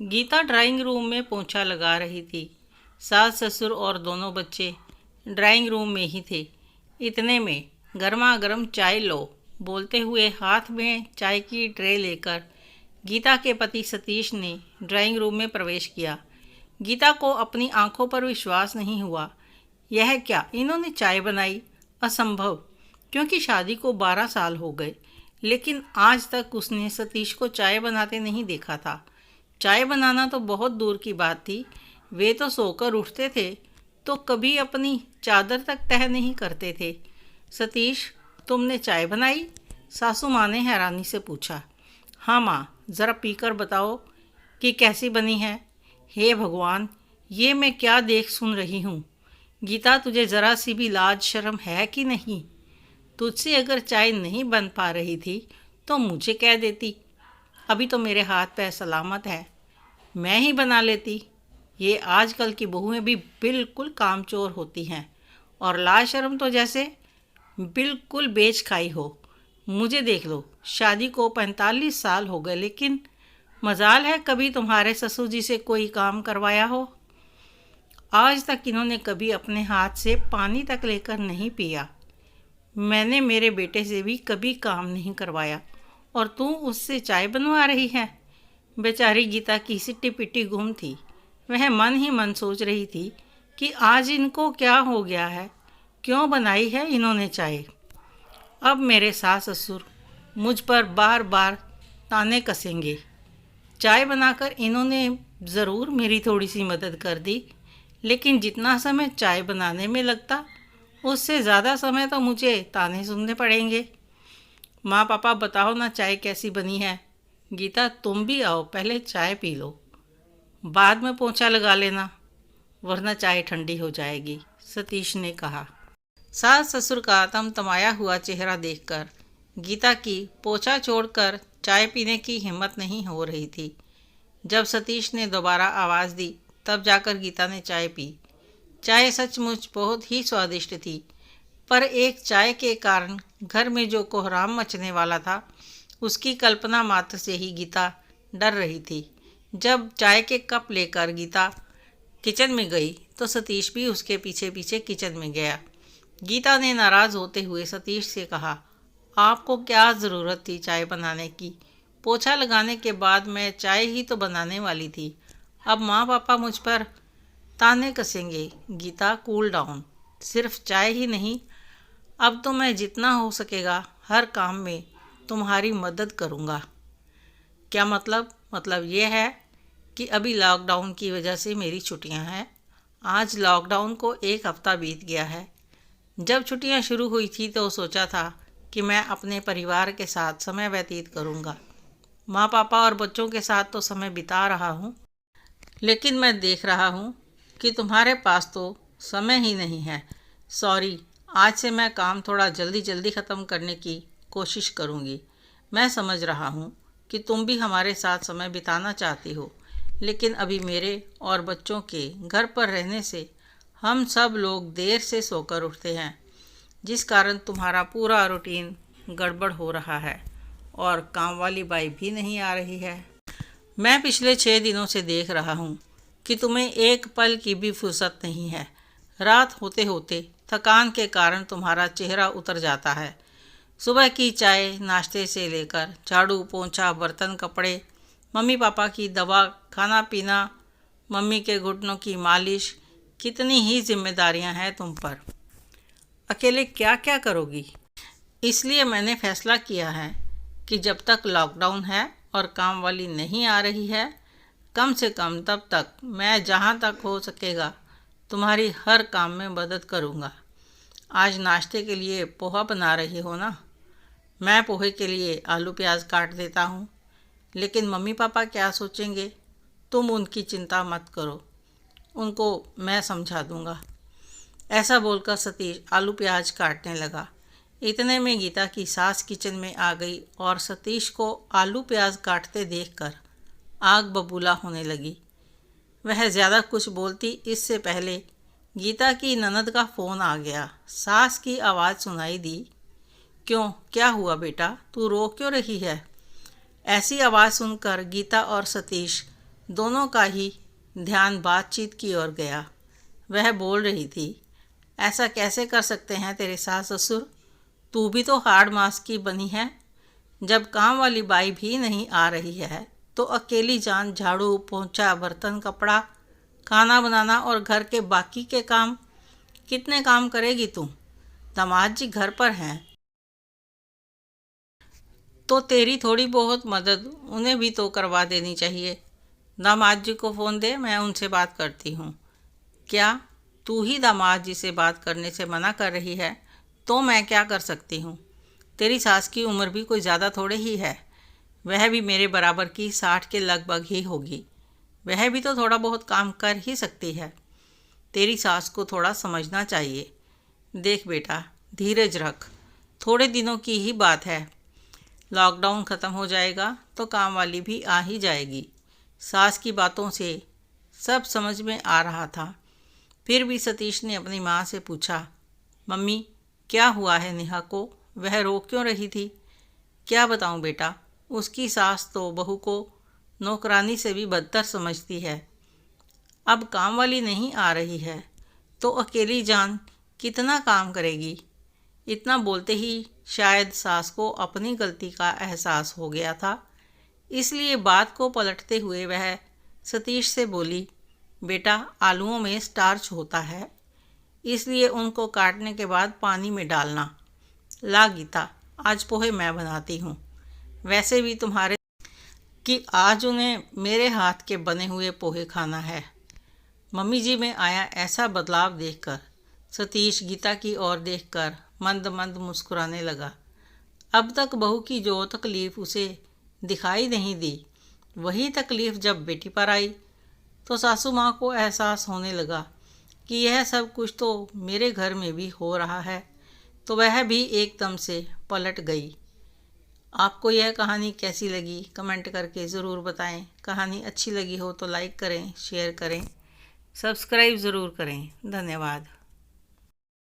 Gita drawing room में पोंछा लगा रही थी। सास ससुर और दोनों बच्चे ड्राइंग रूम में ही थे। इतने में गर्मा गर्म चाय लो बोलते हुए हाथ में चाय की ट्रे लेकर गीता के पति सतीश ने ड्राइंग रूम में प्रवेश किया। गीता को अपनी आंखों पर विश्वास नहीं हुआ। यह क्या, इन्होंने चाय बनाई? असंभव, क्योंकि शादी को 12 साल हो गए, लेकिन आज तक उसने सतीश को चाय बनाते नहीं देखा था। चाय बनाना तो बहुत दूर की बात थी, वे तो सोकर उठते थे तो कभी अपनी चादर तक तह नहीं करते थे। सतीश, तुमने चाय बनाई? सासू माँ ने हैरानी से पूछा। हाँ माँ, ज़रा पीकर बताओ कि कैसी बनी है। हे भगवान, ये मैं क्या देख सुन रही हूँ। गीता, तुझे ज़रा सी भी लाज शर्म है कि नहीं? तुझसे अगर चाय नहीं बन पा रही थी तो मुझे कह देती, अभी तो मेरे हाथ पैर सलामत है, मैं ही बना लेती। ये आजकल की बहुएं भी बिल्कुल कामचोर होती हैं, और लाज शर्म तो जैसे बिल्कुल बेच खाई हो। मुझे देख लो, शादी को 45 साल हो गए, लेकिन मजाल है कभी तुम्हारे ससुर जी से कोई काम करवाया हो। आज तक इन्होंने कभी अपने हाथ से पानी तक लेकर नहीं पिया। मैंने मेरे बेटे से भी कभी काम नहीं करवाया, और तू उससे चाय बनवा रही है। बेचारी गीता की सिट्टी पिट्टी गुम थी। वह मन ही मन सोच रही थी कि आज इनको क्या हो गया है, क्यों बनाई है इन्होंने चाय। अब मेरे सास ससुर मुझ पर बार बार ताने कसेंगे। चाय बनाकर इन्होंने ज़रूर मेरी थोड़ी सी मदद कर दी, लेकिन जितना समय चाय बनाने में लगता, उससे ज़्यादा समय तो मुझे ताने सुनने पड़ेंगे। माँ पापा, बताओ ना चाय कैसी बनी है। गीता, तुम भी आओ, पहले चाय पी लो, बाद में पोंछा लगा लेना, वरना चाय ठंडी हो जाएगी, सतीश ने कहा। सास ससुर का तमतमाया हुआ चेहरा देखकर गीता की पोछा छोड़कर चाय पीने की हिम्मत नहीं हो रही थी। जब सतीश ने दोबारा आवाज़ दी, तब जाकर गीता ने चाय पी। चाय सचमुच बहुत ही स्वादिष्ट थी, पर एक चाय के कारण घर में जो कोहराम मचने वाला था, उसकी कल्पना मात्र से ही गीता डर रही थी। जब चाय के कप लेकर गीता किचन में गई तो सतीश भी उसके पीछे पीछे किचन में गया। गीता ने नाराज़ होते हुए सतीश से कहा, आपको क्या ज़रूरत थी चाय बनाने की? पोछा लगाने के बाद मैं चाय ही तो बनाने वाली थी। अब माँ पापा मुझ पर ताने कसेंगे। Gita, cool down. सिर्फ चाय ही नहीं, अब तो मैं जितना हो सकेगा हर काम में तुम्हारी मदद करूँगा। क्या मतलब? मतलब ये है कि अभी लॉकडाउन की वजह से मेरी छुट्टियां हैं। आज लॉकडाउन को 1 हफ्ता बीत गया है। जब छुट्टियां शुरू हुई थी तो सोचा था कि मैं अपने परिवार के साथ समय व्यतीत करूँगा। माँ पापा और बच्चों के साथ तो समय बिता रहा हूँ, लेकिन मैं देख रहा हूँ कि तुम्हारे पास तो समय ही नहीं है। सॉरी, आज से मैं काम थोड़ा जल्दी जल्दी ख़त्म करने की कोशिश करूँगी। मैं समझ रहा हूँ कि तुम भी हमारे साथ समय बिताना चाहती हो, लेकिन अभी मेरे और बच्चों के घर पर रहने से हम सब लोग देर से सोकर उठते हैं, जिस कारण तुम्हारा पूरा रूटीन गड़बड़ हो रहा है, और काम वाली बाई भी नहीं आ रही है। मैं पिछले 6 दिनों से देख रहा हूँ कि तुम्हें एक पल की भी फुर्सत नहीं है। रात होते होते थकान के कारण तुम्हारा चेहरा उतर जाता है। सुबह की चाय नाश्ते से लेकर झाड़ू पोंछा, बर्तन, कपड़े, मम्मी पापा की दवा, खाना पीना, मम्मी के घुटनों की मालिश, कितनी ही जिम्मेदारियां हैं तुम पर। अकेले क्या क्या करोगी? इसलिए मैंने फैसला किया है कि जब तक लॉकडाउन है और काम वाली नहीं आ रही है, कम से कम तब तक मैं जहाँ तक हो सकेगा तुम्हारी हर काम में मदद करूँगा। आज नाश्ते के लिए पोहा बना रही हो ना? मैं पोहे के लिए आलू प्याज काट देता हूँ, लेकिन मम्मी पापा क्या सोचेंगे? तुम उनकी चिंता मत करो, उनको मैं समझा दूँगा। ऐसा बोलकर सतीश आलू प्याज काटने लगा। इतने में गीता की सास किचन में आ गई और सतीश को आलू प्याज काटते देखकर आग बबूला होने लगी। वह ज़्यादा कुछ बोलती इससे पहले गीता की ननद का फ़ोन आ गया। सास की आवाज़ सुनाई दी, क्यों, क्या हुआ बेटा, तू रो क्यों रही है? ऐसी आवाज़ सुनकर गीता और सतीश दोनों का ही ध्यान बातचीत की ओर गया। वह बोल रही थी, ऐसा कैसे कर सकते हैं तेरे सास ससुर? तू भी तो हाड़ मास की बनी है। जब काम वाली बाई भी नहीं आ रही है तो अकेली जान झाड़ू पोंछा बर्तन कपड़ा खाना बनाना और घर के बाकी के काम कितने काम करेगी तू? दामाद जी घर पर हैं तो तेरी थोड़ी बहुत मदद उन्हें भी तो करवा देनी चाहिए। दामाद जी को फ़ोन दे, मैं उनसे बात करती हूँ। क्या तू ही दामाद जी से बात करने से मना कर रही है? तो मैं क्या कर सकती हूँ? तेरी सास की उम्र भी कोई ज़्यादा थोड़े ही है। वह भी मेरे बराबर की 60 के लगभग ही होगी। वह भी तो थोड़ा बहुत काम कर ही सकती है। तेरी सास को थोड़ा समझना चाहिए। देख बेटा, धीरज रख, थोड़े दिनों की ही बात है। लॉकडाउन ख़त्म हो जाएगा तो काम वाली भी आ ही जाएगी। सास की बातों से सब समझ में आ रहा था। फिर भी सतीश ने अपनी माँ से पूछा, मम्मी क्या हुआ है नेहा को? वह रो क्यों रही थी? क्या बताऊँ बेटा, उसकी सास तो बहू को नौकरानी से भी बदतर समझती है। अब काम वाली नहीं आ रही है तो अकेली जान कितना काम करेगी। इतना बोलते ही शायद सास को अपनी गलती का एहसास हो गया था, इसलिए बात को पलटते हुए वह सतीश से बोली, बेटा आलूओं में स्टार्च होता है, इसलिए उनको काटने के बाद पानी में डालना। ला गीता, आज पोहे मैं बनाती हूँ। वैसे भी तुम्हारे कि आज उन्हें मेरे हाथ के बने हुए पोहे खाना है। मम्मी जी में आया ऐसा बदलाव देखकर सतीश गीता की ओर देखकर मंद मंद मुस्कुराने लगा। अब तक बहू की जो तकलीफ़ उसे दिखाई नहीं दी, वही तकलीफ़ जब बेटी पर आई तो सासू माँ को एहसास होने लगा कि यह सब कुछ तो मेरे घर में भी हो रहा है। तो वह भी एकदम से पलट गई। आपको यह कहानी कैसी लगी कमेंट करके ज़रूर बताएं। कहानी अच्छी लगी हो तो लाइक करें, शेयर करें, सब्सक्राइब ज़रूर करें। धन्यवाद।